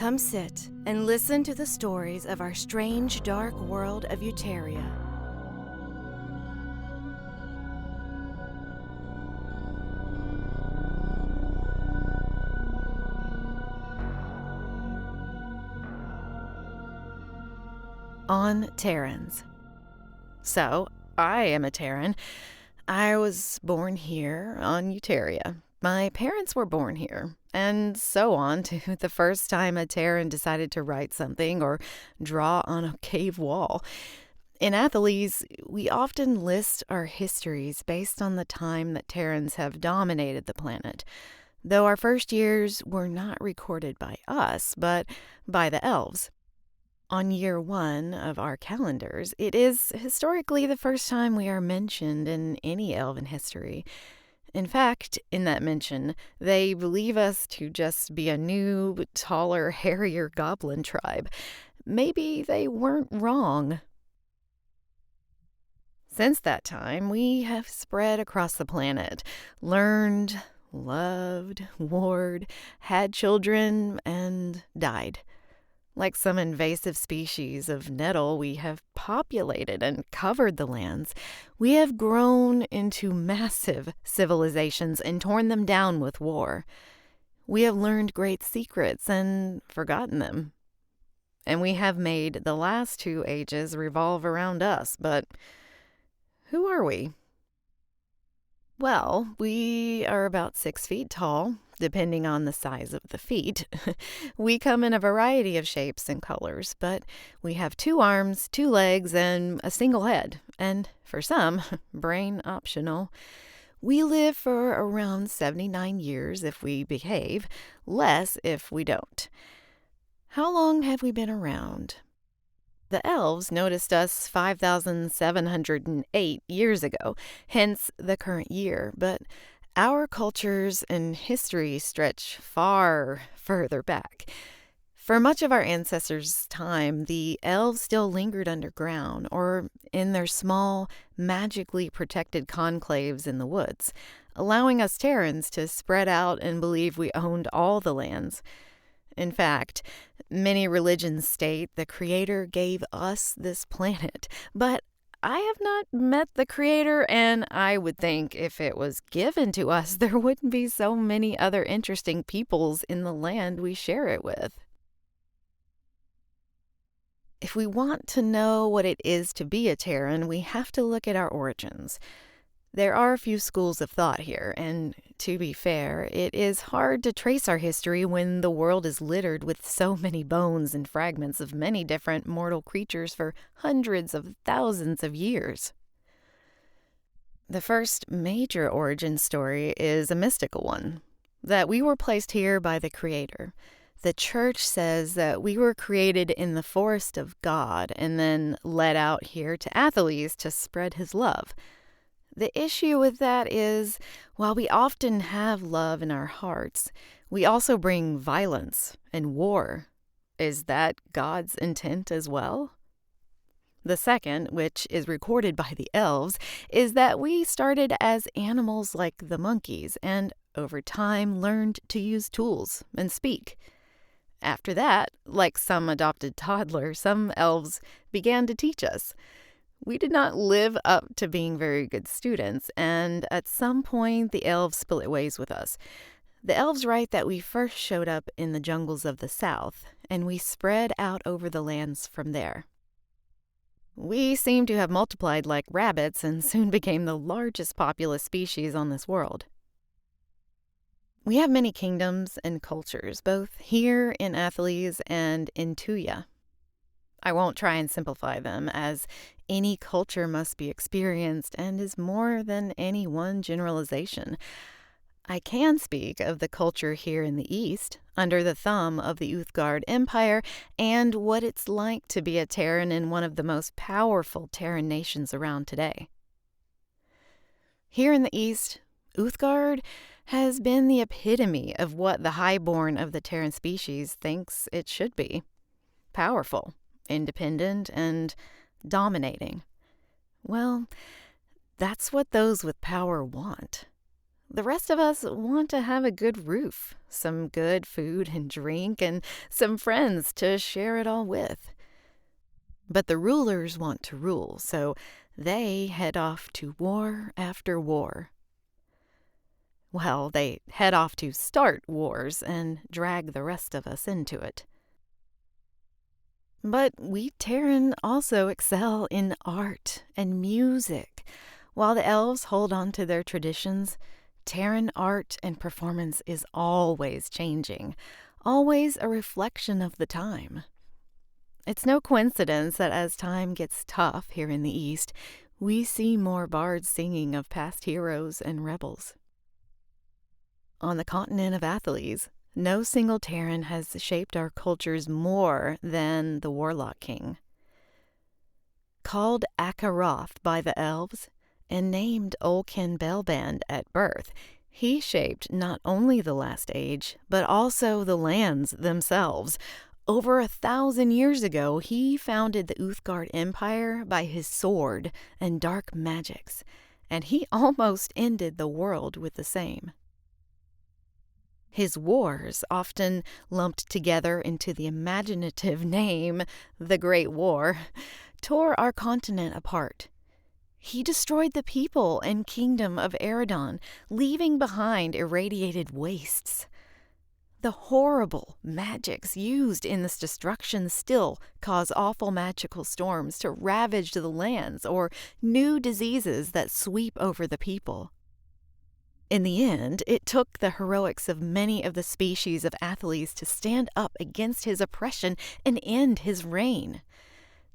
Come sit and listen to the stories of our strange, dark world of Euteria. On Terans. So, I am a Terran. I was born here on Euteria. My parents were born here, and so on to the first time a Terran decided to write something or draw on a cave wall. In Atheles, we often list our histories based on the time that Terrans have dominated the planet, though our first years were not recorded by us, but by the elves. On year 1 of our calendars, it is historically the first time we are mentioned in any elven history. In fact, in that mention, they believe us to just be a new, taller, hairier goblin tribe. Maybe they weren't wrong. Since that time, we have spread across the planet, learned, loved, warred, had children, and died. Like some invasive species of nettle, we have populated and covered the lands. We have grown into massive civilizations and torn them down with war. We have learned great secrets and forgotten them. And we have made the last 2 ages revolve around us, but who are we? Well, we are about 6 feet tall, depending on the size of the feet. We come in a variety of shapes and colors, but we have 2 arms, 2 legs, and a single head, and for some, brain optional. We live for around 79 years if we behave, less if we don't. How long have we been around? The elves noticed us 5,708 years ago, hence the current year, but our cultures and history stretch far further back. For much of our ancestors' time, the elves still lingered underground or in their small, magically protected conclaves in the woods, allowing us Terrans to spread out and believe we owned all the lands. In fact, many religions state the Creator gave us this planet, but I have not met the Creator, and I would think if it was given to us, there wouldn't be so many other interesting peoples in the land we share it with. If we want to know what it is to be a Terran, we have to look at our origins. There are a few schools of thought here, and to be fair, it is hard to trace our history when the world is littered with so many bones and fragments of many different mortal creatures for hundreds of thousands of years. The first major origin story is a mystical one, that we were placed here by the Creator. The Church says that we were created in the forest of God and then led out here to Atheles to spread His love. The issue with that is, while we often have love in our hearts, we also bring violence and war. Is that God's intent as well? The second, which is recorded by the elves, is that we started as animals like the monkeys and, over time, learned to use tools and speak. After that, like some adopted toddler, some elves began to teach us. We did not live up to being very good students, and at some point the elves split ways with us. The elves write that we first showed up in the jungles of the south, and we spread out over the lands from there. We seem to have multiplied like rabbits and soon became the largest populous species on this world. We have many kingdoms and cultures, both here in Atheles and in Tuya. I won't try and simplify them, as any culture must be experienced and is more than any one generalization. I can speak of the culture here in the East, under the thumb of the Uthgard Empire, and what it's like to be a Terran in one of the most powerful Terran nations around today. Here in the East, Uthgard has been the epitome of what the highborn of the Terran species thinks it should be. Powerful, independent, and dominating. Well, that's what those with power want. The rest of us want to have a good roof, some good food and drink, and some friends to share it all with. But the rulers want to rule, so they head off to war after war. Well, they head off to start wars and drag the rest of us into it. But we Terran also excel in art and music. While the elves hold on to their traditions, Terran art and performance is always changing, always a reflection of the time. It's no coincidence that as time gets tough here in the East, we see more bards singing of past heroes and rebels. On the continent of Athles, no single Terran has shaped our cultures more than the Warlock King. Called Akaroth by the elves and named Olkin Belband at birth, he shaped not only the last age, but also the lands themselves. Over 1,000 years ago, he founded the Uthgard Empire by his sword and dark magics, and he almost ended the world with the same. His wars, often lumped together into the imaginative name, the Great War, tore our continent apart. He destroyed the people and kingdom of Eridon, leaving behind irradiated wastes. The horrible magics used in this destruction still cause awful magical storms to ravage the lands or new diseases that sweep over the people. In the end, it took the heroics of many of the species of Athles to stand up against his oppression and end his reign.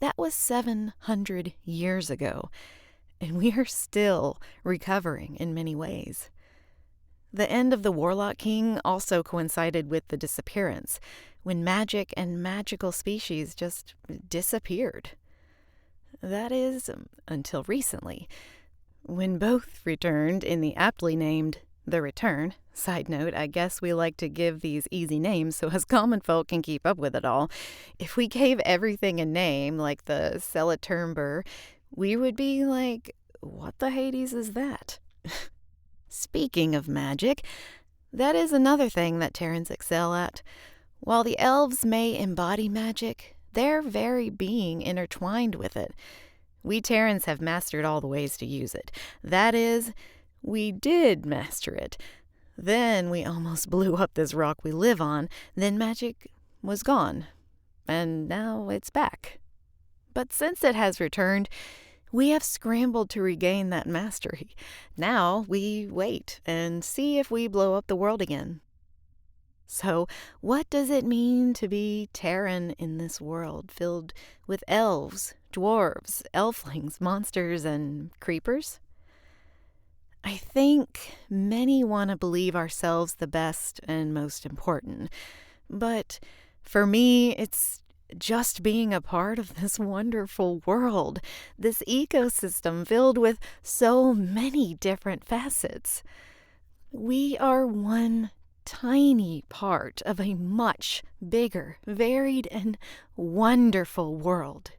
That was 700 years ago, and we are still recovering in many ways. The end of the Warlock King also coincided with the disappearance, when magic and magical species just disappeared. That is, until recently, when both returned in the aptly named The Return. Side note, I guess we like to give these easy names so us common folk can keep up with it all. If we gave everything a name, like the Celaturmbur, we would be like, what the Hades is that? Speaking of magic, that is another thing that Terrans excel at. While the elves may embody magic, their very being intertwined with it. We Terrans have mastered all the ways to use it. That is, we did master it. Then we almost blew up this rock we live on. Then magic was gone. And now it's back. But since it has returned, we have scrambled to regain that mastery. Now we wait and see if we blow up the world again. So, what does it mean to be Terran in this world filled with elves, dwarves, elflings, monsters, and creepers? I think many want to believe ourselves the best and most important. But for me, it's just being a part of this wonderful world, this ecosystem filled with so many different facets. We are one tiny part of a much bigger, varied, and wonderful world.